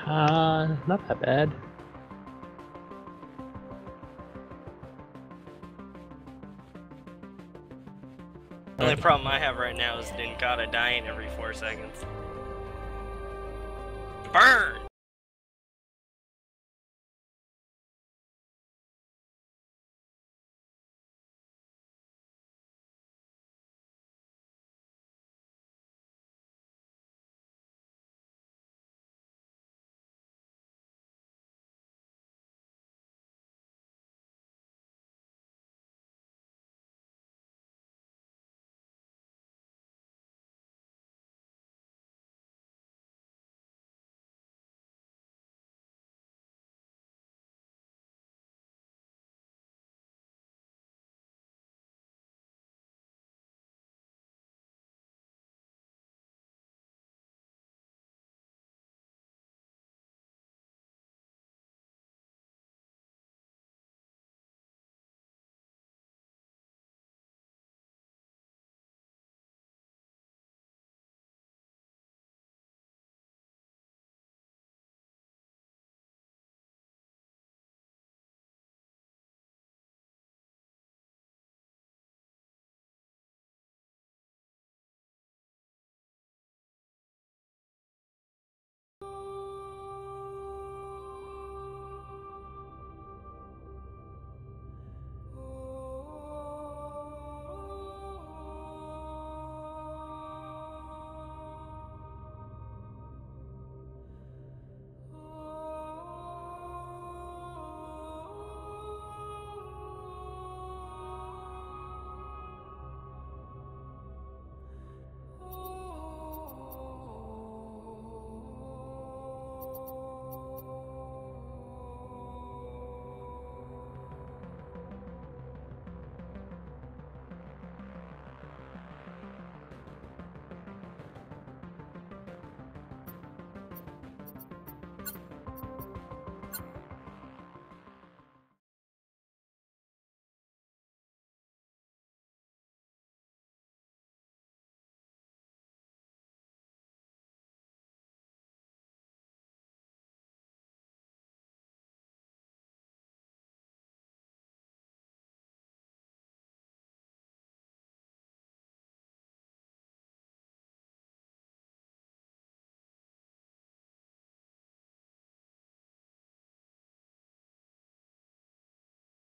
Not that bad. The only problem I have right now is Ninkata dying every 4 seconds. Burn!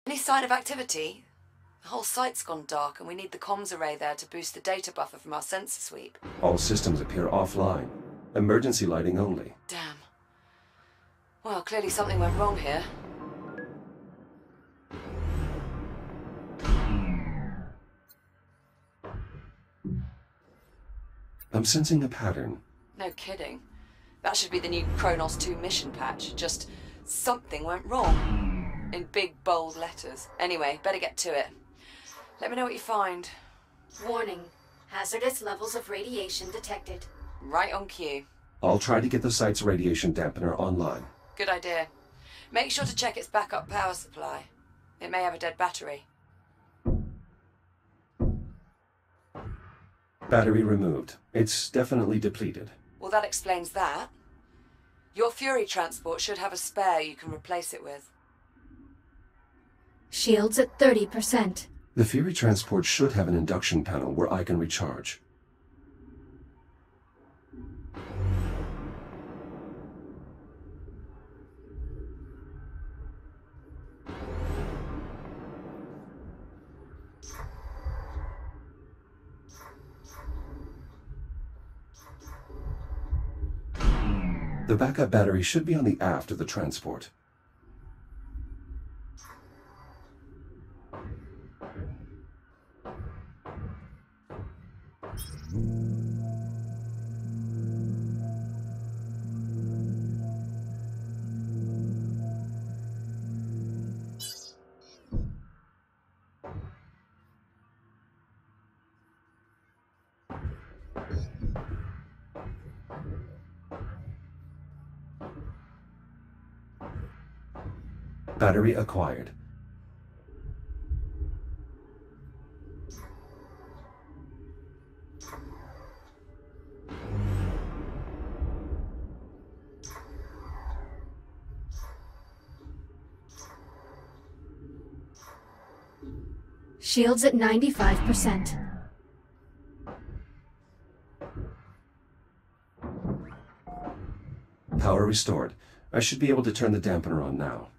Any sign of activity? The whole site's gone dark and we need the comms array there to boost the data buffer from our sensor sweep. All systems appear offline. Emergency lighting only. Damn. Well, clearly something went wrong here. I'm sensing a pattern. No kidding. That should be the new Kronos 2 mission patch. Just something went wrong. In big, bold letters. Anyway, better get to it. Let me know what you find. Warning. Hazardous levels of radiation detected. Right on cue. I'll try to get the site's radiation dampener online. Good idea. Make sure to check its backup power supply. It may have a dead battery. Battery removed. It's definitely depleted. Well, that explains that. Your Fury transport should have a spare you can replace it with. Shields at 30%. The Fury transport should have an induction panel where I can recharge. The backup battery should be on the aft of the transport. Battery acquired. Shields at 95%. Power restored. I should be able to turn the dampener on now.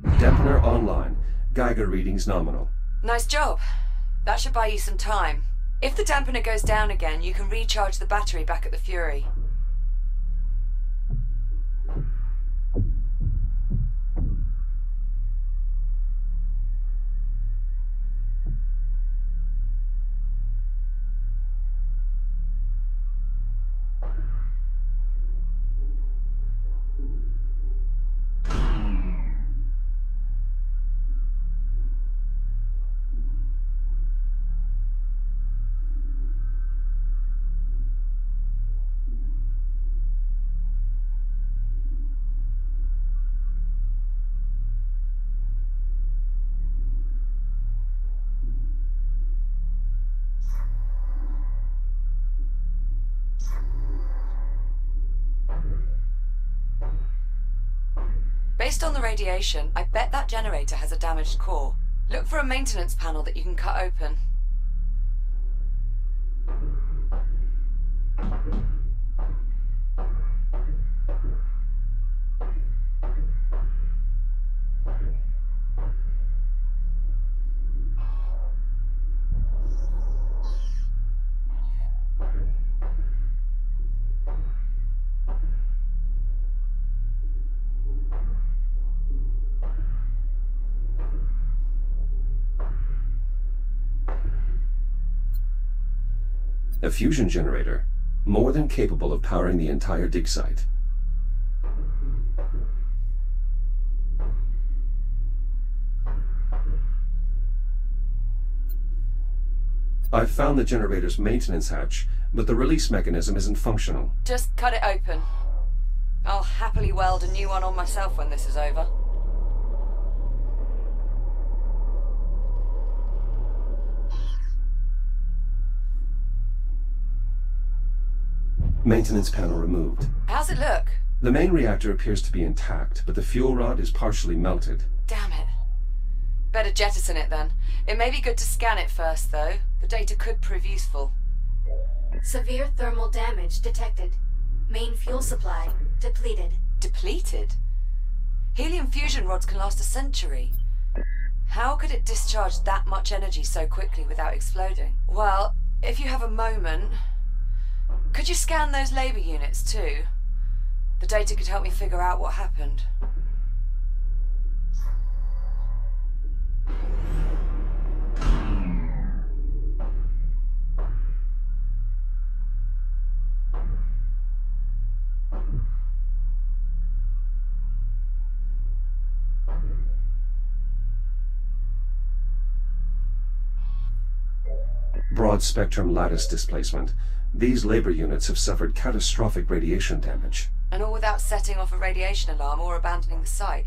Dampener online. Geiger readings nominal. Nice job. That should buy you some time. If the dampener goes down again, you can recharge the battery back at the Fury. Based on the radiation, I bet that generator has a damaged core. Look for a maintenance panel that you can cut open. A fusion generator, more than capable of powering the entire dig site. I've found the generator's maintenance hatch, but the release mechanism isn't functional. Just cut it open. I'll happily weld a new one on myself when this is over. Maintenance panel removed. How's it look? The main reactor appears to be intact, but the fuel rod is partially melted. Damn it. Better jettison it then. It may be good to scan it first, though. The data could prove useful. Severe thermal damage detected. Main fuel supply depleted. Depleted? Helium fusion rods can last a century. How could it discharge that much energy so quickly without exploding? Well, if you have a moment, could you scan those labor units too? The data could help me figure out what happened. Broad-spectrum lattice displacement. These labor units have suffered catastrophic radiation damage. And all without setting off a radiation alarm or abandoning the site.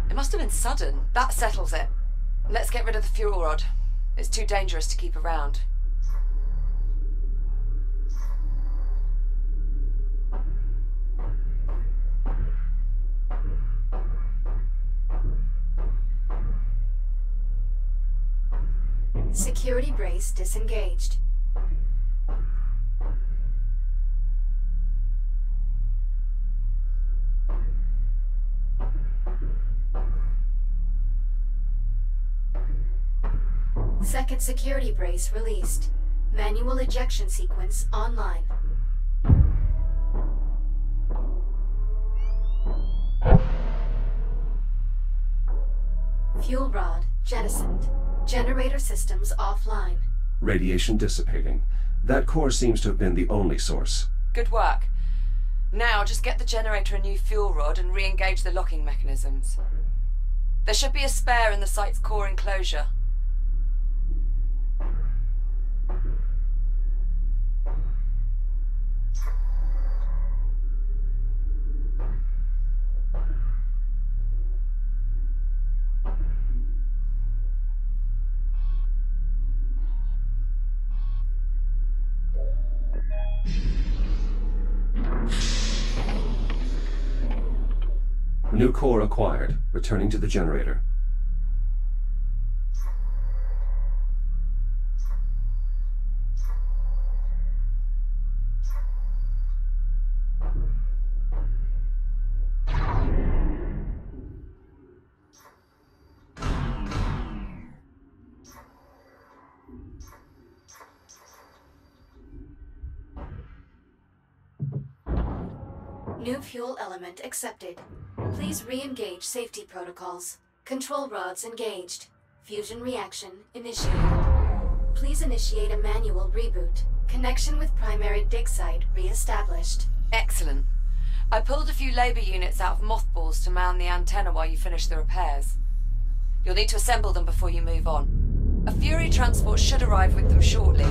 It must have been sudden. That settles it. Let's get rid of the fuel rod. It's too dangerous to keep around. Security brace disengaged. Second security brace released. Manual ejection sequence online. Fuel rod jettisoned. Generator systems offline. Radiation dissipating. That core seems to have been the only source. Good work. Now just get the generator a new fuel rod and re-engage the locking mechanisms. There should be a spare in the site's core enclosure. New core acquired. Returning to the generator. New fuel element accepted. Please re-engage safety protocols. Control rods engaged. Fusion reaction initiated. Please initiate a manual reboot. Connection with primary dig site re-established. Excellent. I pulled a few labor units out of mothballs to mount the antenna while you finish the repairs. You'll need to assemble them before you move on. A Fury transport should arrive with them shortly.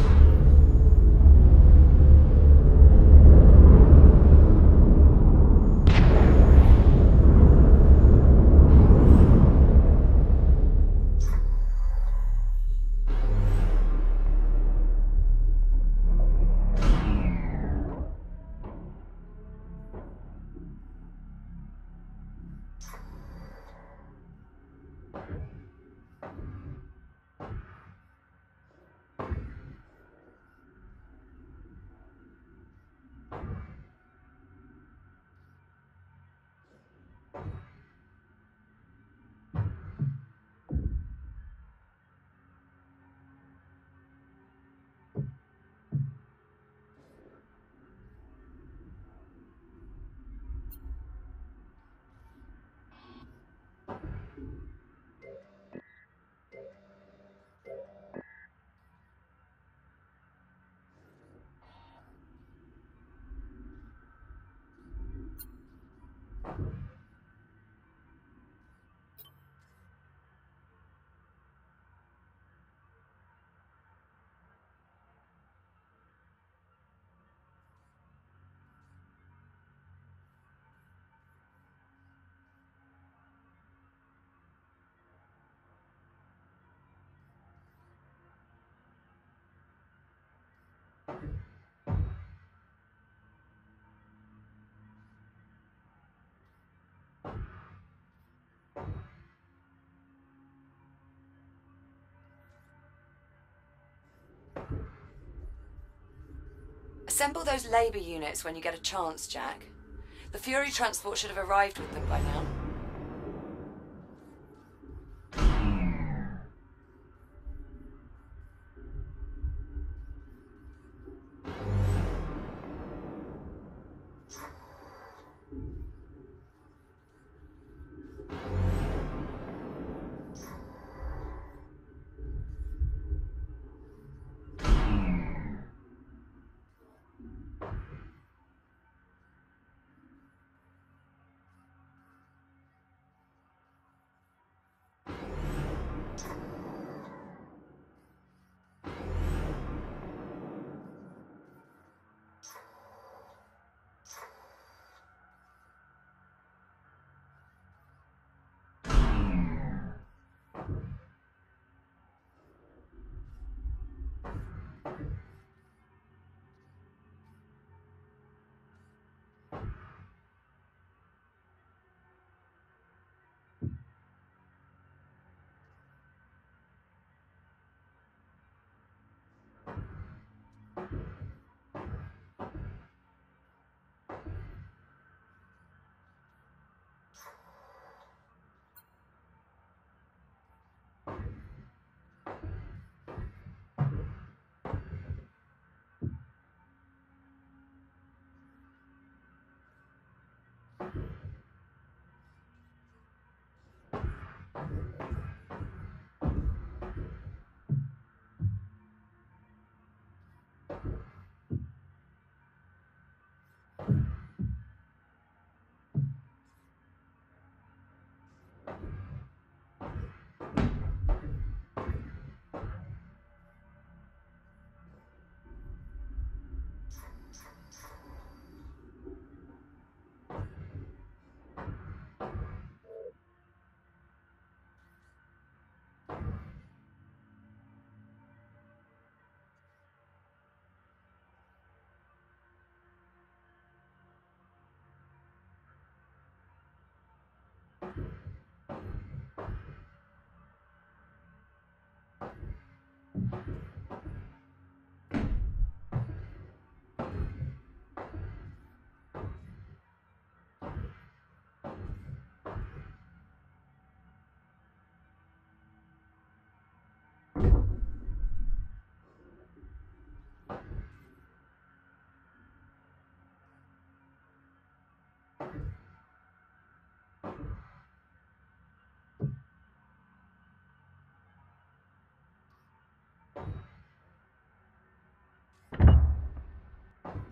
Assemble those labor units when you get a chance, Jack. The Fury transport should have arrived with them by now.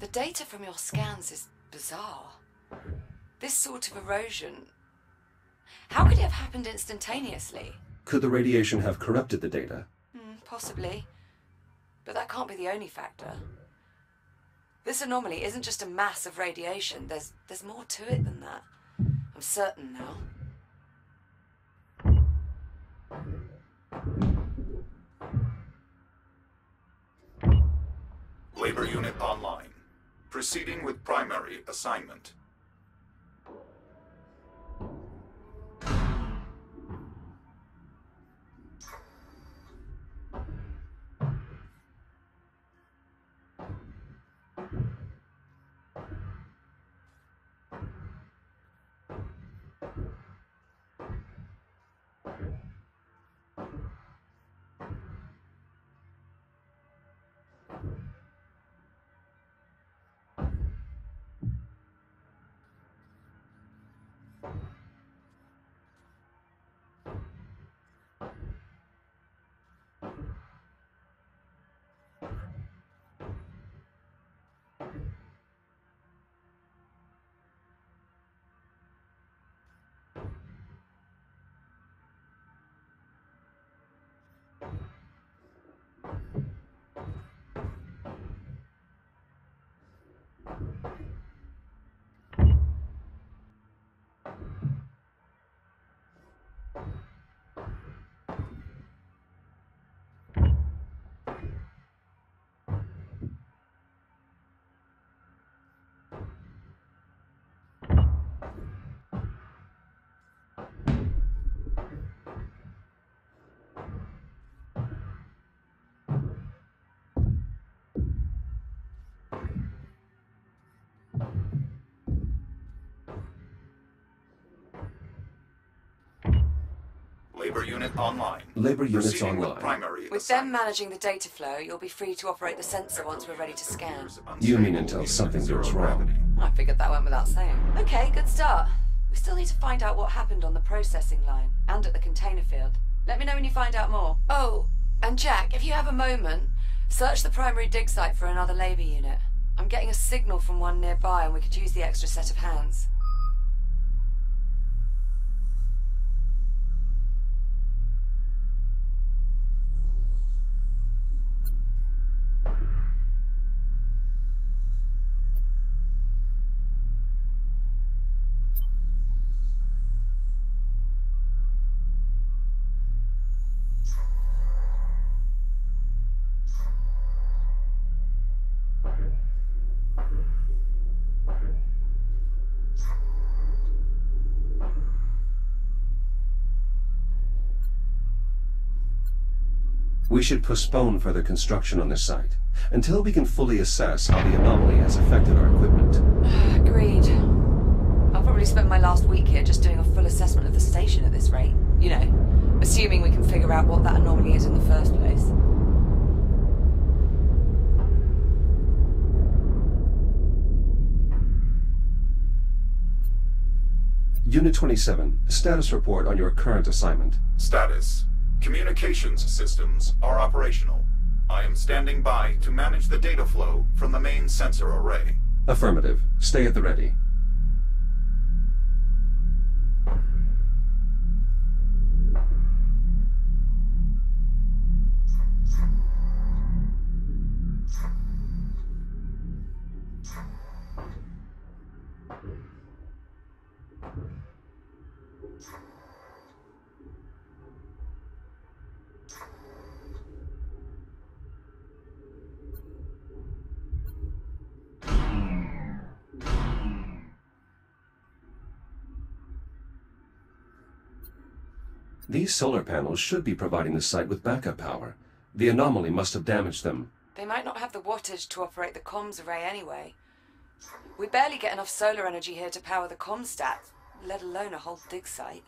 The data from your scans is bizarre. This sort of erosion... How could it have happened instantaneously? Could the radiation have corrupted the data? Possibly. But that can't be the only factor. This anomaly isn't just a mass of radiation. There's more to it than that. I'm certain now. Labor unit online. Proceeding with primary assignment. Labor unit online. Labor units Proceeding with online. primary With them managing the data flow, you'll be free to operate the sensor once we're ready to scan. You mean until something goes wrong? I figured that went without saying. Okay, good start. We still need to find out what happened on the processing line and at the container field. Let me know when you find out more. Oh, and Jack, if you have a moment, search the primary dig site for another labor unit. I'm getting a signal from one nearby and we could use the extra set of hands. We should postpone further construction on this site until we can fully assess how the anomaly has affected our equipment. Agreed. I'll probably spend my last week here just doing a full assessment of the station at this rate. You know, assuming we can figure out what that anomaly is in the first place. Unit 27, status report on your current assignment. Status. Communications systems are operational. I am standing by to manage the data flow from the main sensor array. Affirmative. Stay at the ready. These solar panels should be providing the site with backup power. The anomaly must have damaged them. They might not have the wattage to operate the comms array anyway. We barely get enough solar energy here to power the comm stat, let alone a whole dig site.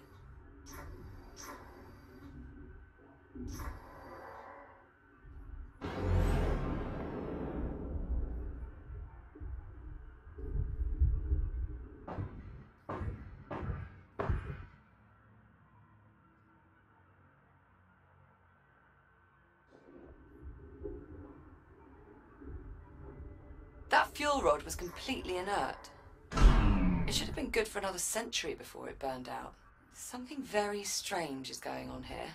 That fuel rod was completely inert. It should have been good for another century before it burned out. Something very strange is going on here.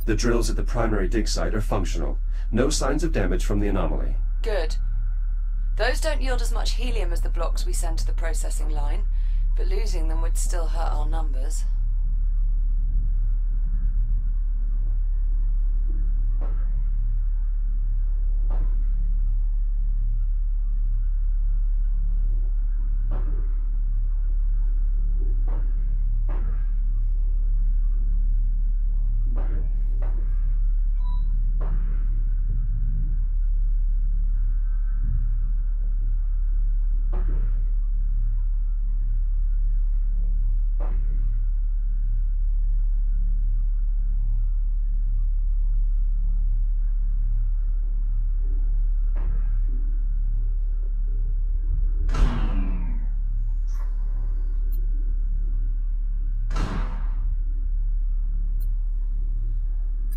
The drills at the primary dig site are functional. No signs of damage from the anomaly. Good. Those don't yield as much helium as the blocks we send to the processing line, but losing them would still hurt our numbers.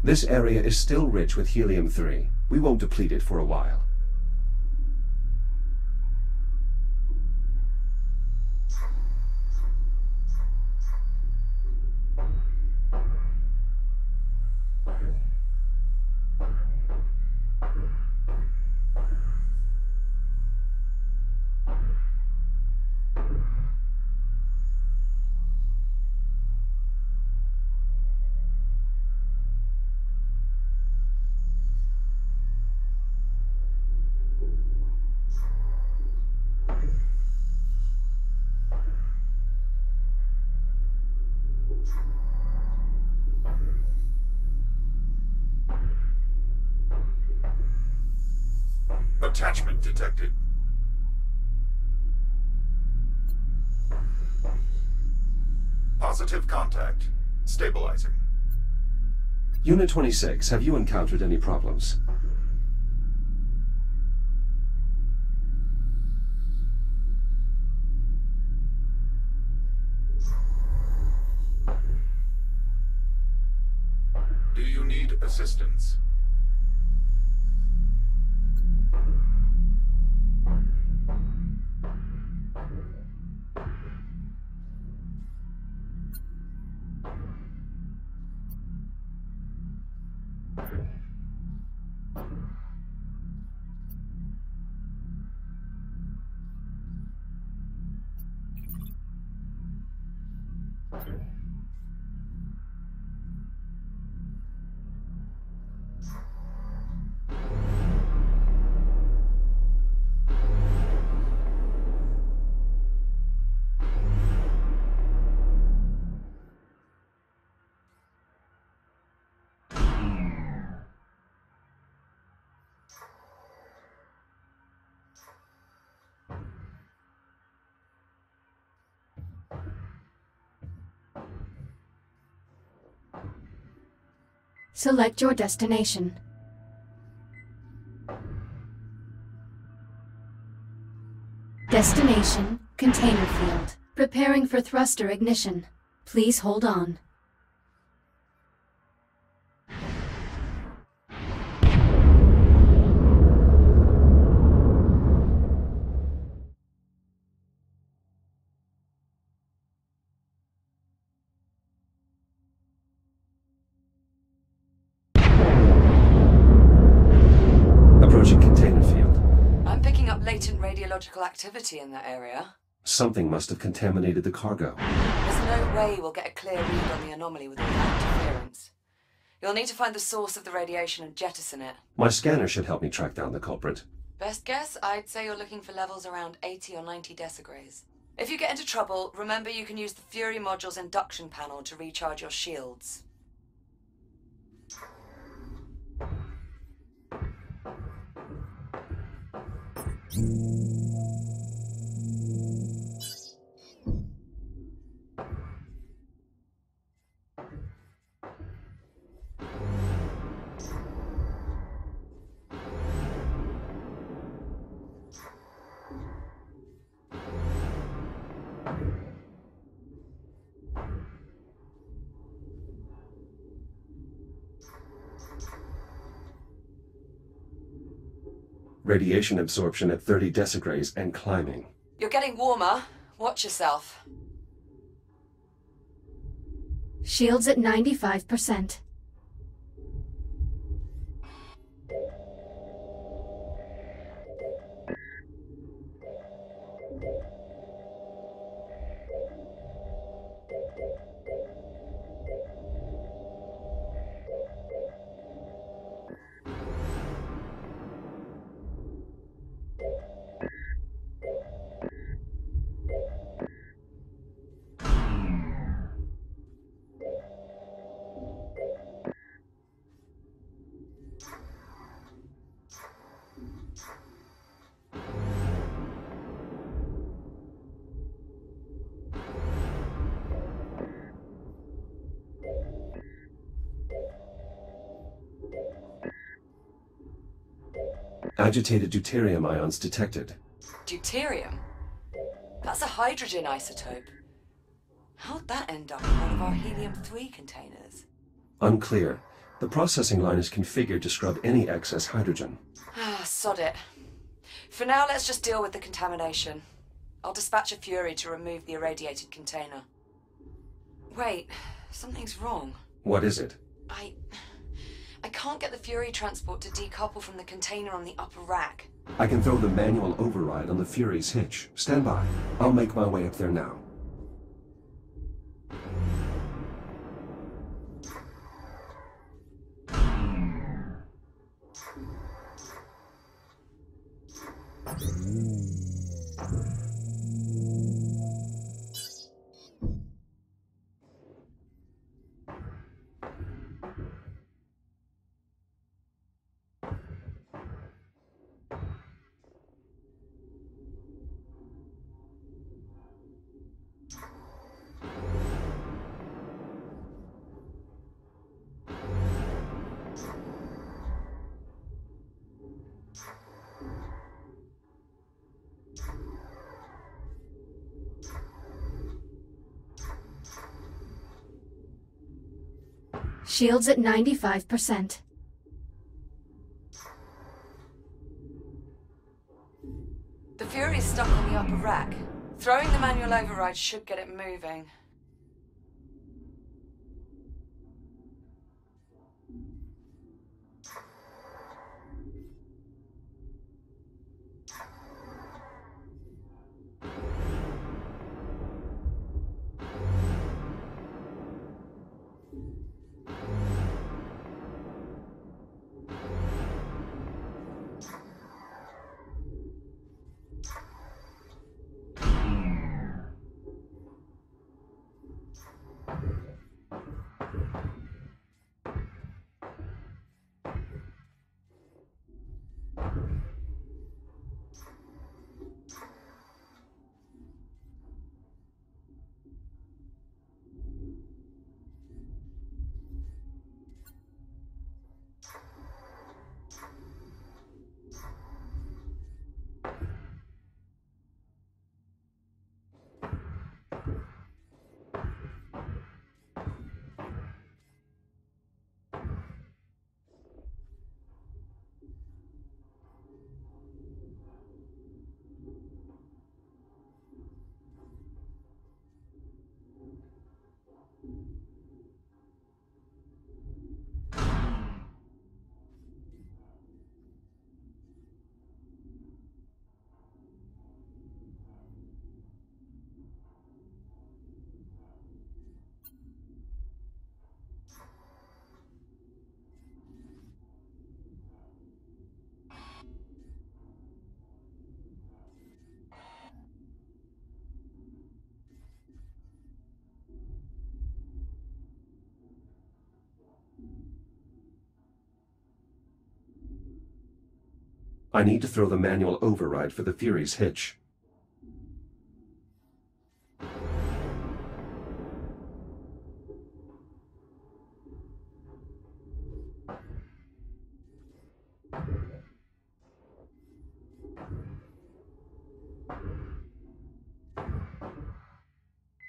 This area is still rich with helium-3. We won't deplete it for a while. Attachment detected. Positive contact. Stabilizing. Unit 26, have you encountered any problems? Do you need assistance? Select your destination. Destination, container field. Preparing for thruster ignition. Please hold on. latent radiological activity in that area. Something must have contaminated the cargo. There's no way we'll get a clear read on the anomaly without interference. You'll need to find the source of the radiation and jettison it. My scanner should help me track down the culprit. Best guess, I'd say you're looking for levels around 80 or 90 decigrays. If you get into trouble, remember you can use the Fury module's induction panel to recharge your shields. Radiation absorption at 30 decigrays and climbing. You're getting warmer. Watch yourself. Shields at 95%. Agitated deuterium ions detected. Deuterium? That's a hydrogen isotope. How'd that end up in one of our helium-3 containers? Unclear. The processing line is configured to scrub any excess hydrogen. Ah, sod it. For now, let's just deal with the contamination. I'll dispatch a Fury to remove the irradiated container. Wait, something's wrong. What is it? I can't get the Fury transport to decouple from the container on the upper rack. I can throw the manual override on the Fury's hitch. Stand by. I'll make my way up there now. Shields at 95%. The Fury's stuck on the upper rack. Throwing the manual override should get it moving. I need to throw the manual override for the Fury's hitch.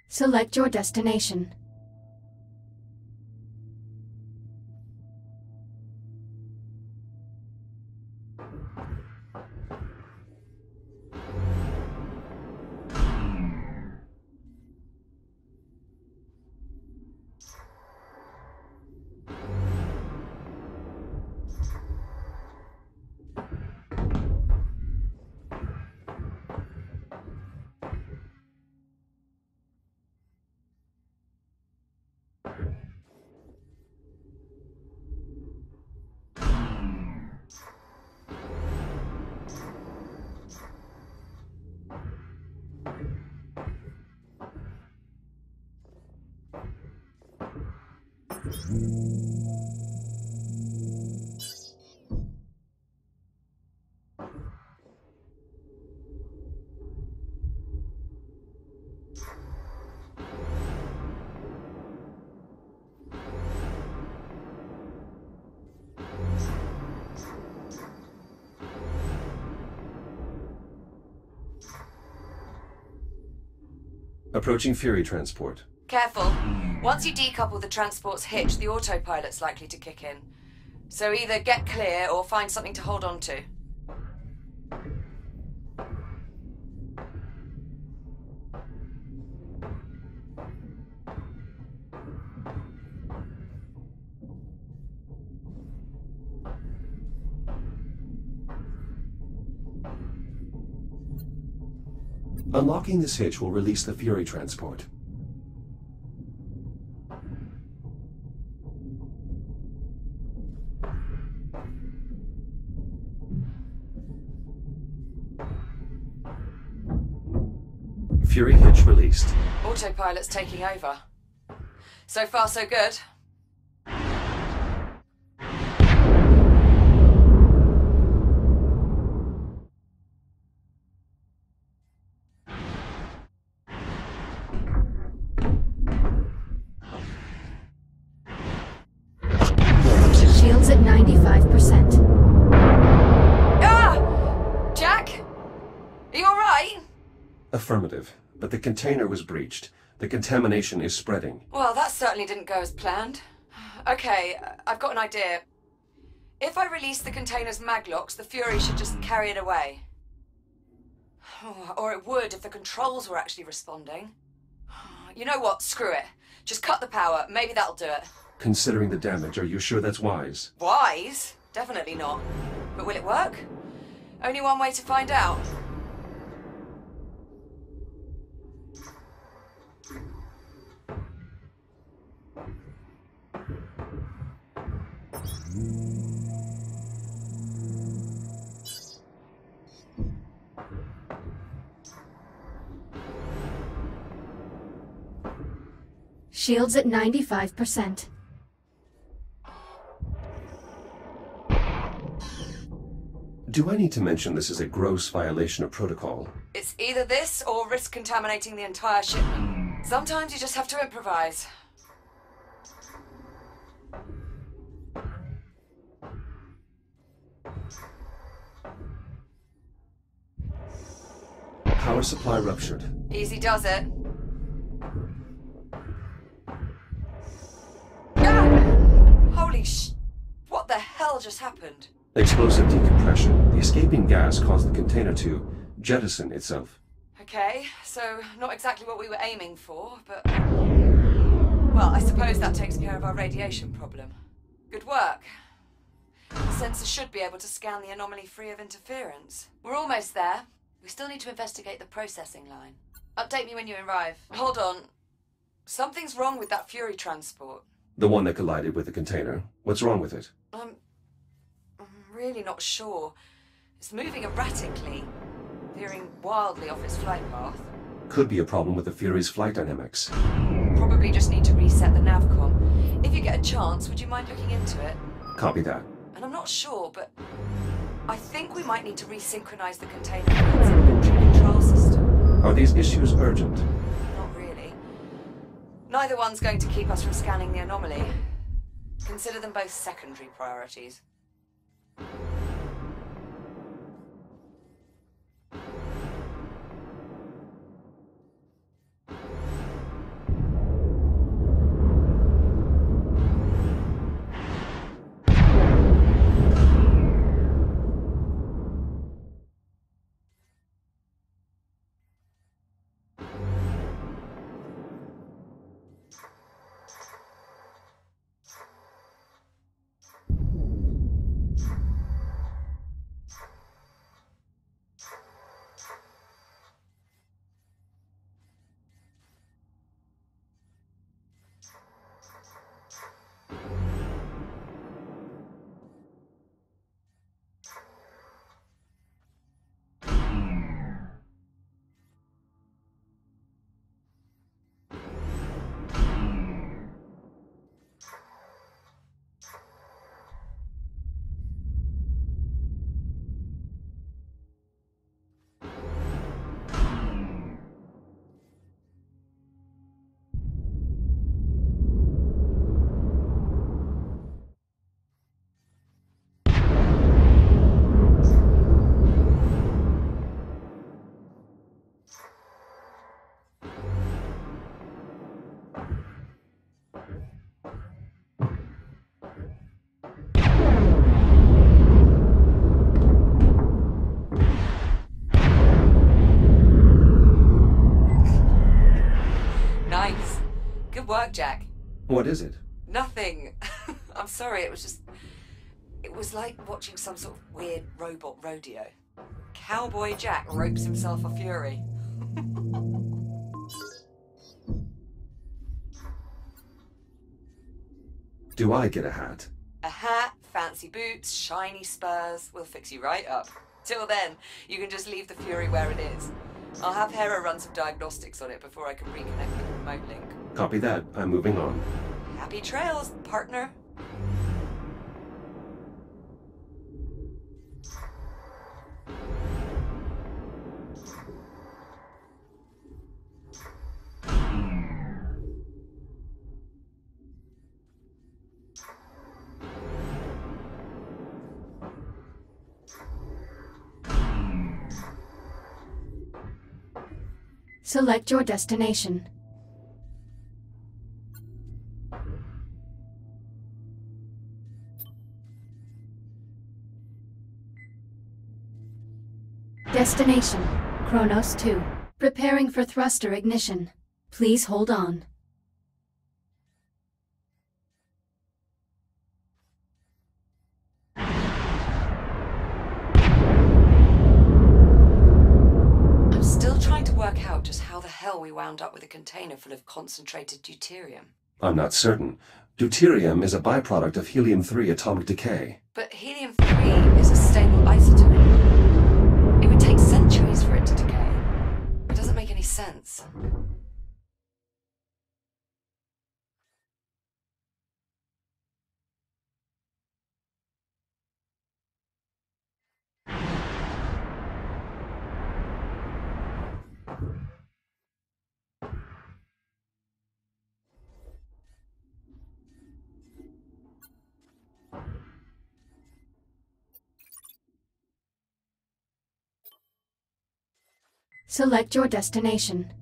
Select your destination. Approaching Fury transport. Careful. Once you decouple the transport's hitch, the autopilot's likely to kick in. So either get clear or find something to hold on to. Unlocking this hitch will release the Fury transport. Fury hitch released. Autopilot's taking over. So far, so good. Shields at 95%. Ah! Jack? Are you alright? Affirmative, but the container was breached. The contamination is spreading. Well, that certainly didn't go as planned. Okay, I've got an idea. If I release the container's maglocks, the Fury should just carry it away. Or it would if the controls were actually responding. You know what? Screw it. Just cut the power. Maybe that'll do it. Considering the damage, are you sure that's wise? Wise? Definitely not. But will it work? Only one way to find out. Shields at 95%. Do I need to mention this is a gross violation of protocol? It's either this or risk contaminating the entire shipment. Sometimes you just have to improvise. Power supply ruptured. Easy does it. Ah! Holy what the hell just happened? Explosive decompression. The escaping gas caused the container to jettison itself. Okay, so not exactly what we were aiming for, but... Well, I suppose that takes care of our radiation problem. Good work. The sensor should be able to scan the anomaly free of interference. We're almost there. We still need to investigate the processing line. Update me when you arrive. Hold on. Something's wrong with that Fury transport. The one that collided with the container. What's wrong with it? I'm really not sure. It's moving erratically, veering wildly off its flight path. Could be a problem with the Fury's flight dynamics. Probably just need to reset the navcom. If you get a chance, would you mind looking into it? Copy that. And I'm not sure, but I think we might need to resynchronize the container with its inventory control system. Are these issues urgent? Not really. Neither one's going to keep us from scanning the anomaly. Consider them both secondary priorities. Nice. Good work, Jack. What is it? Nothing. I'm sorry, it was like watching some sort of weird robot rodeo. Cowboy Jack ropes himself a fury. Do I get a hat? A hat, fancy boots, shiny spurs. We'll fix you right up. Till then, you can just leave the fury where it is. I'll have Hera run some diagnostics on it before I can reconnect with the remote link. Copy that. I'm moving on. Happy trails, partner. Select your destination. Destination, Kronos 2. Preparing for thruster ignition. Please hold on. I'm still trying to work out just how the hell we wound up with a container full of concentrated deuterium. I'm not certain. Deuterium is a byproduct of helium-3 atomic decay. But helium-3 is a stable isotope. It would take centuries for it to decay. It doesn't make any sense. Select your destination.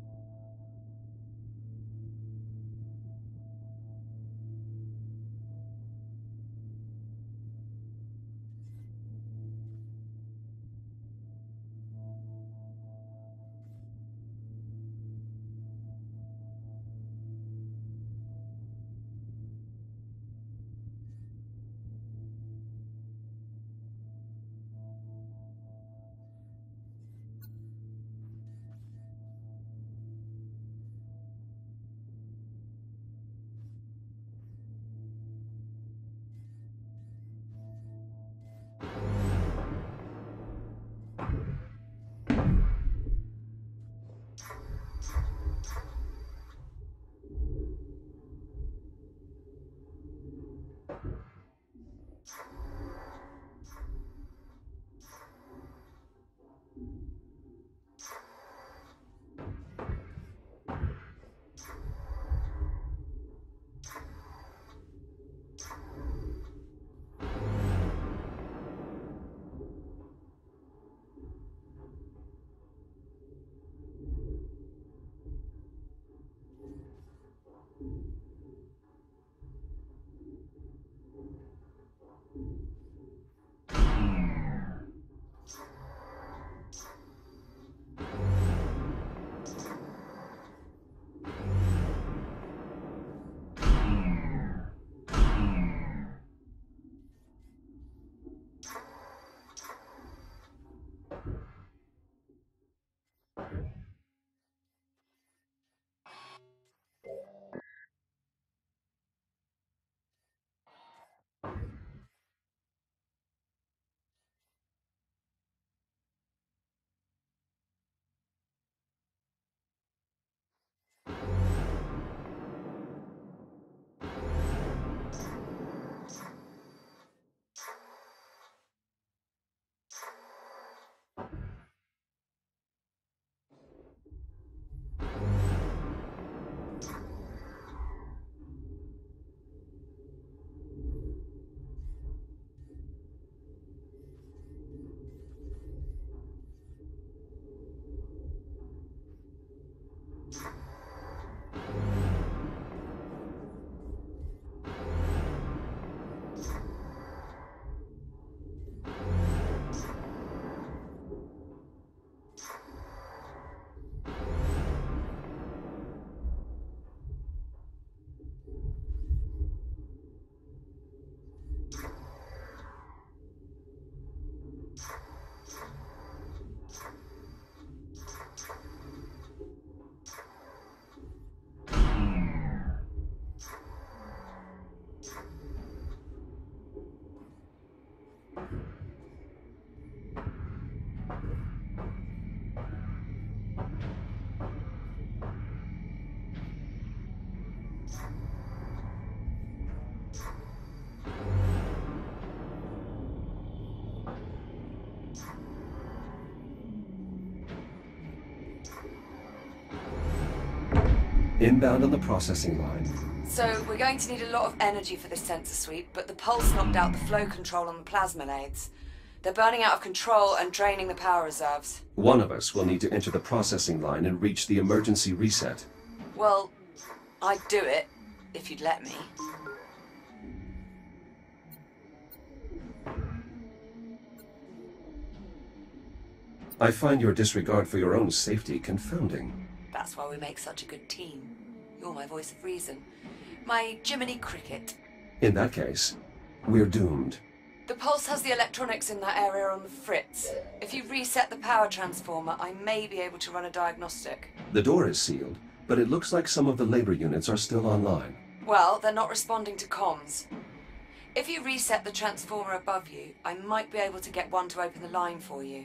Inbound on the processing line. So, we're going to need a lot of energy for this sensor sweep, but the pulse knocked out the flow control on the plasma lathes. They're burning out of control and draining the power reserves. One of us will need to enter the processing line and reach the emergency reset. Well, I'd do it, if you'd let me. I find your disregard for your own safety confounding. That's why we make such a good team. You're my voice of reason. My Jiminy Cricket. In that case, we're doomed. The pulse has the electronics in that area on the fritz. If you reset the power transformer, I may be able to run a diagnostic. The door is sealed, but it looks like some of the labor units are still online. Well, they're not responding to comms. If you reset the transformer above you, I might be able to get one to open the line for you.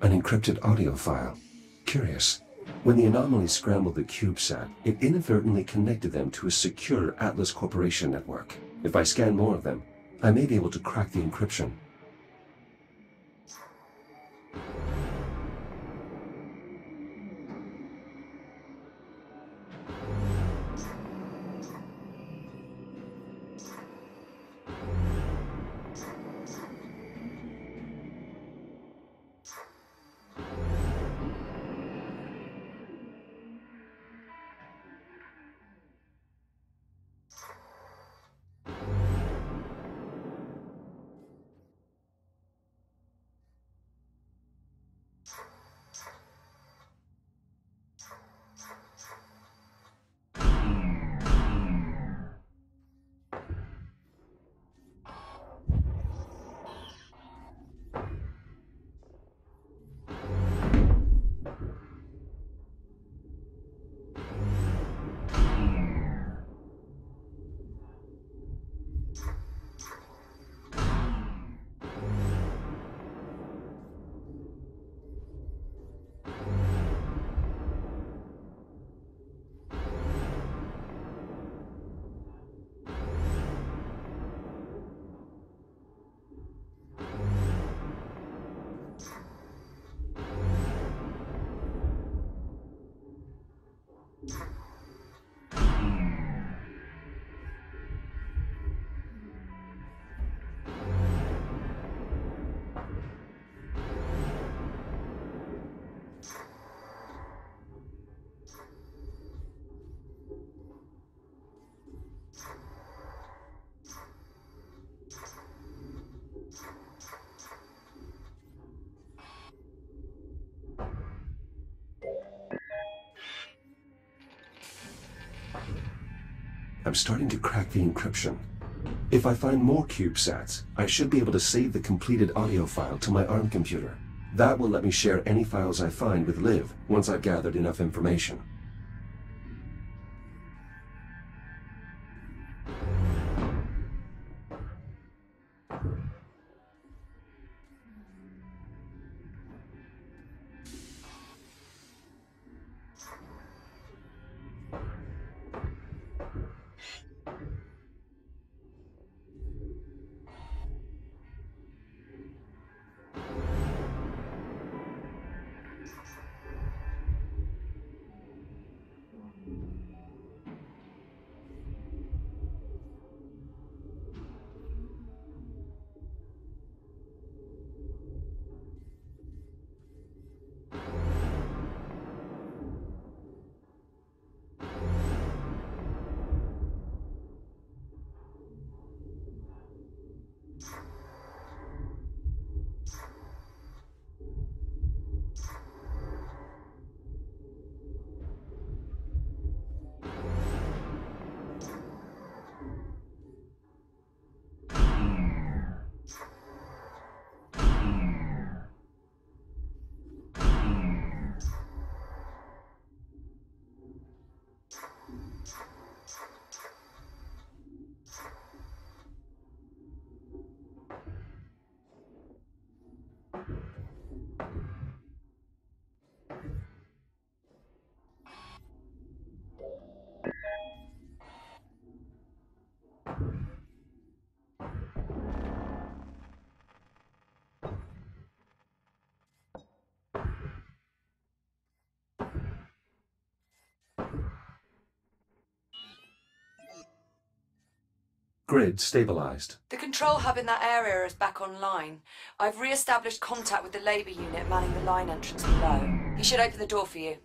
An encrypted audio file. Curious. When the anomaly scrambled the CubeSat, it inadvertently connected them to a secure Atlas Corporation network. If I scan more of them, I may be able to crack the encryption. I'm starting to crack the encryption. If I find more CubeSats, I should be able to save the completed audio file to my ARM computer. That will let me share any files I find with Liv once I've gathered enough information. Grid stabilized. The control hub in that area is back online. I've re-established contact with the Labour unit manning the line entrance below. He should open the door for you.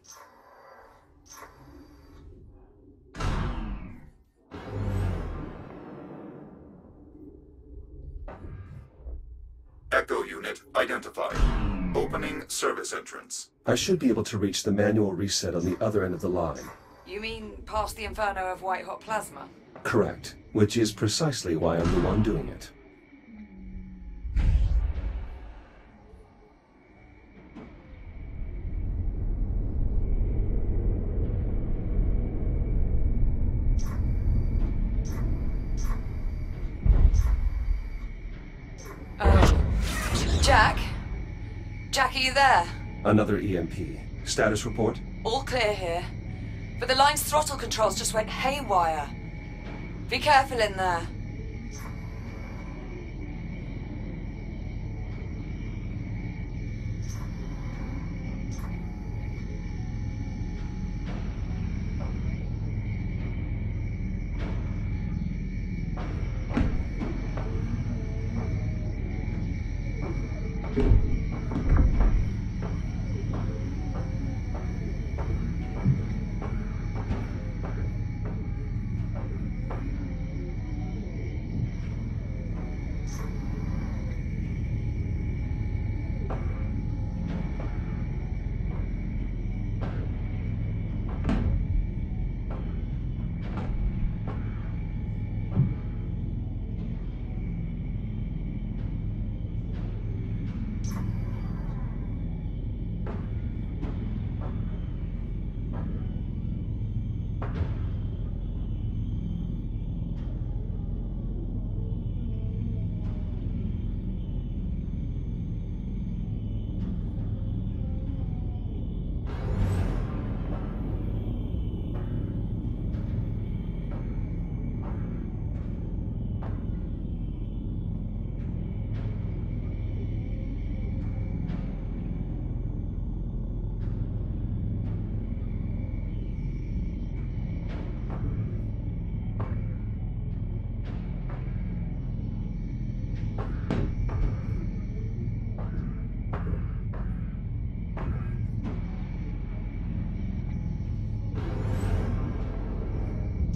Echo unit identified. Opening service entrance. I should be able to reach the manual reset on the other end of the line. You mean past the inferno of white-hot plasma? Correct, which is precisely why I'm the one doing it. Jack? Jack, are you there? Another EMP. Status report? All clear here. But the line's throttle controls just went haywire. Be careful in there.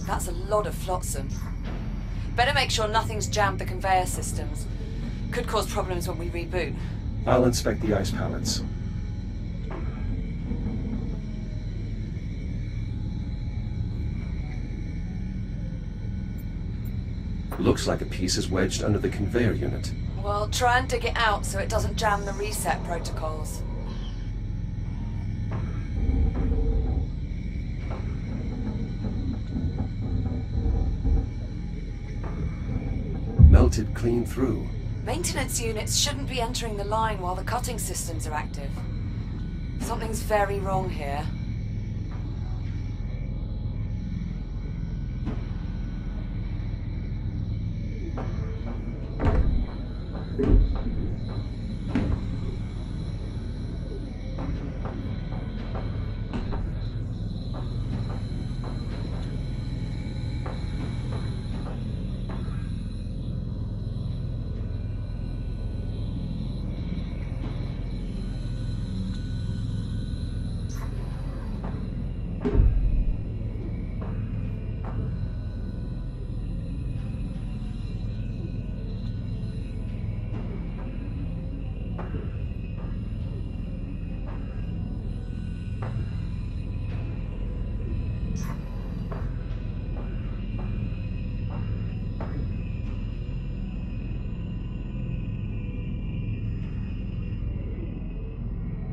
That's a lot of flotsam. Better make sure nothing's jammed the conveyor systems. Could cause problems when we reboot. I'll inspect the ice pallets. Looks like a piece is wedged under the conveyor unit. Well, try and dig it out so it doesn't jam the reset protocols. Melted clean through. Maintenance units shouldn't be entering the line while the cutting systems are active. Something's very wrong here.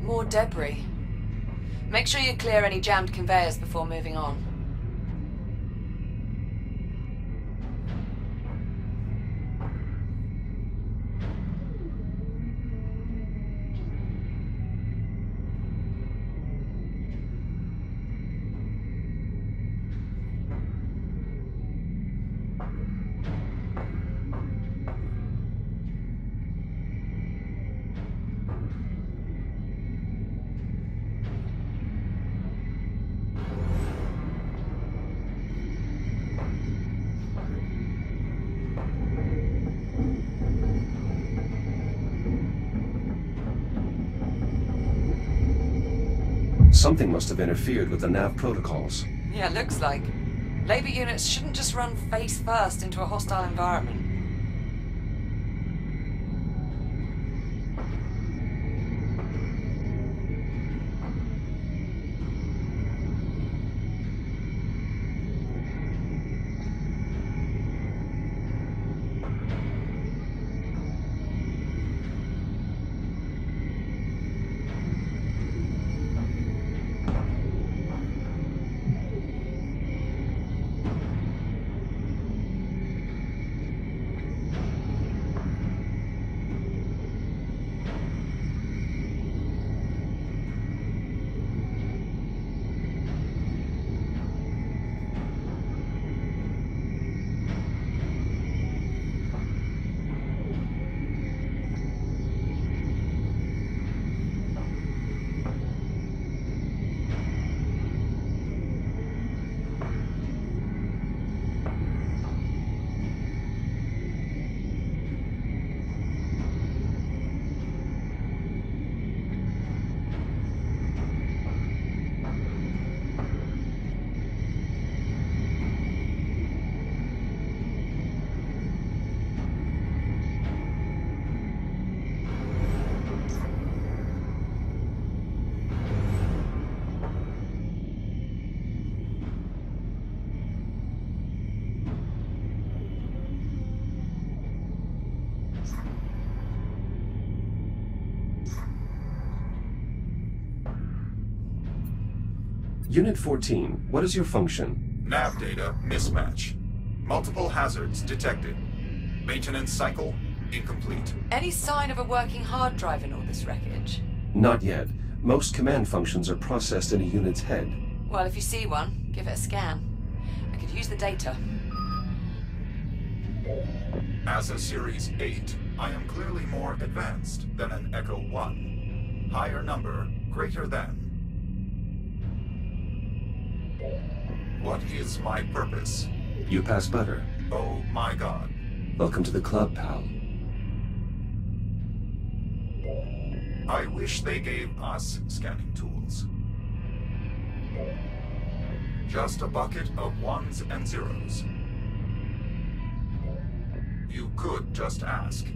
More debris. Make sure you clear any jammed conveyors before moving on. Something must have interfered with the nav protocols. Yeah, looks like. Labor units shouldn't just run face first into a hostile environment. Unit 14, what is your function? Nav data mismatch. Multiple hazards detected. Maintenance cycle incomplete. Any sign of a working hard drive in all this wreckage? Not yet. Most command functions are processed in a unit's head. Well, if you see one, give it a scan. I could use the data. As a Series 8, I am clearly more advanced than an Echo 1. Higher number, greater than. What is my purpose? You pass butter. Oh my god. Welcome to the club, pal. I wish they gave us scanning tools. Just a bucket of ones and zeros. You could just ask.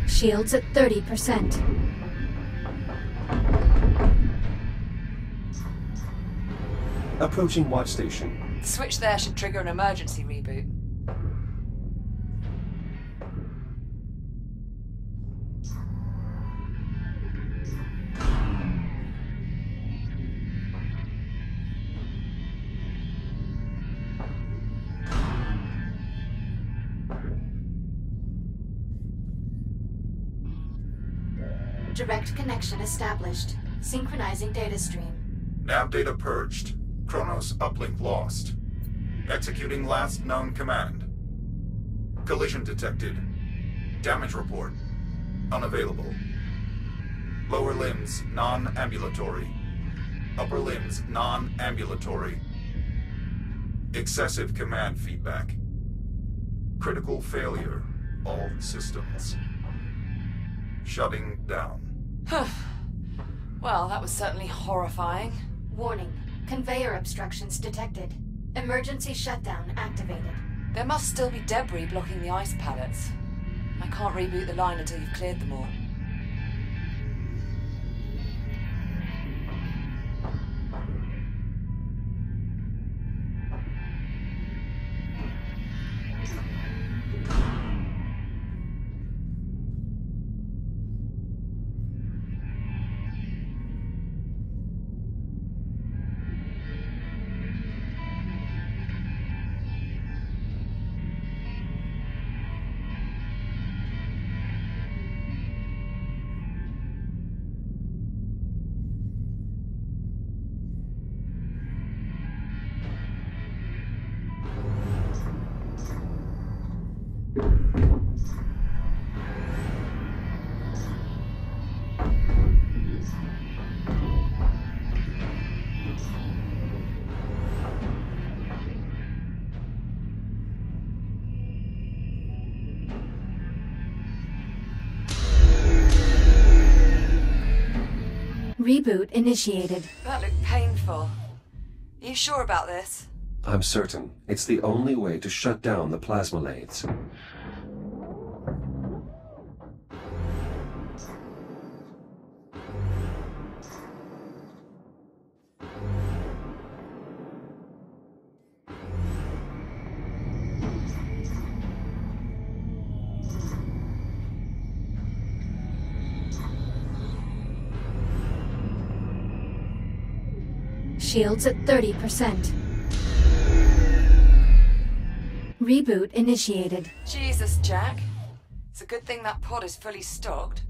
Shields at 30%. Approaching watch station. The switch there should trigger an emergency reboot. Direct connection established. Synchronizing data stream. Nav data purged. Chronos uplink lost. Executing last known command. Collision detected. Damage report. Unavailable. Lower limbs non-ambulatory. Upper limbs non-ambulatory. Excessive command feedback. Critical failure. All systems. Shutting down. Well, that was certainly horrifying. Warning. Conveyor obstructions detected. Emergency shutdown activated. There must still be debris blocking the ice pallets. I can't reboot the line until you've cleared them all. Reboot initiated. That looked painful. Are you sure about this? I'm certain. It's the only way to shut down the plasma lathes. Shields at 30%. Reboot initiated. Jesus, Jack. It's a good thing that pod is fully stocked.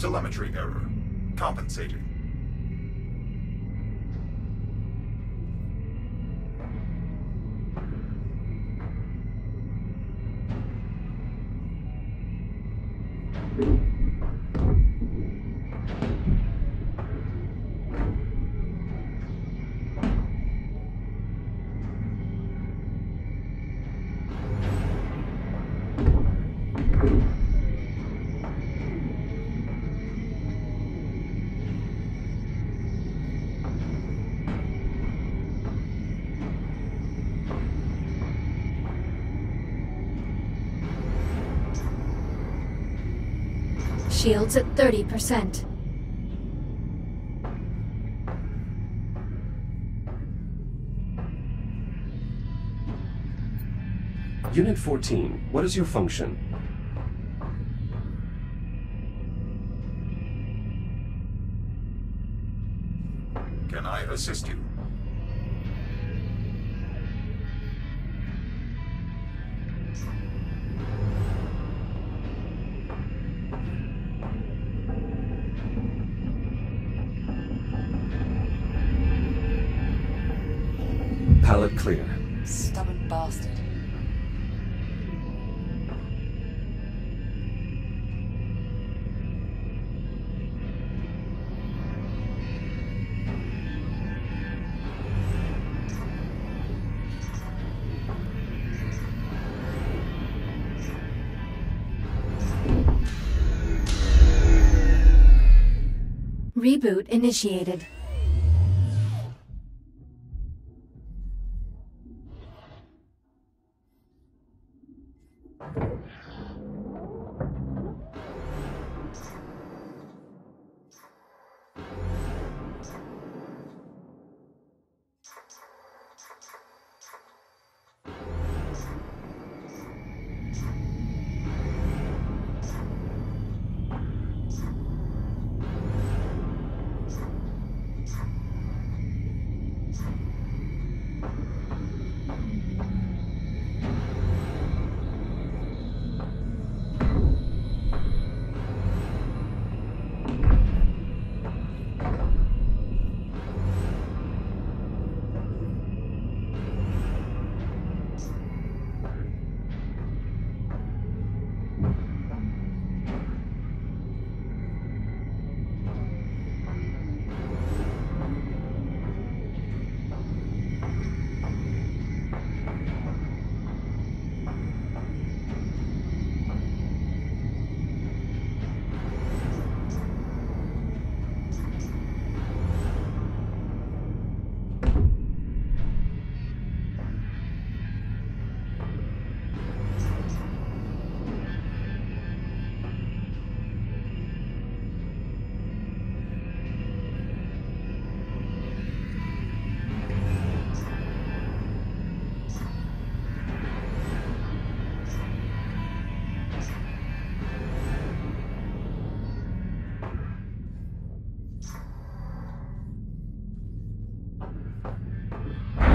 Telemetry error. Compensating. Shields at 30%. Unit 14, what is your function? Can I assist you? Pallet clear. Stubborn bastard. Reboot initiated.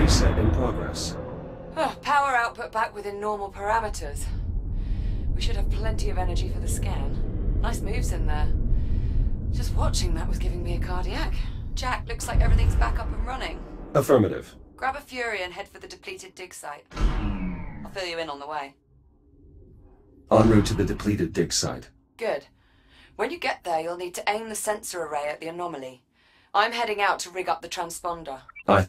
Reset in progress. Power output back within normal parameters. We should have plenty of energy for the scan. Nice moves in there. Just watching that was giving me a cardiac. Jack, looks like everything's back up and running. Affirmative. Grab a Fury and head for the depleted dig site. I'll fill you in on the way. En route to the depleted dig site. Good. When you get there, you'll need to aim the sensor array at the anomaly. I'm heading out to rig up the transponder. Aye.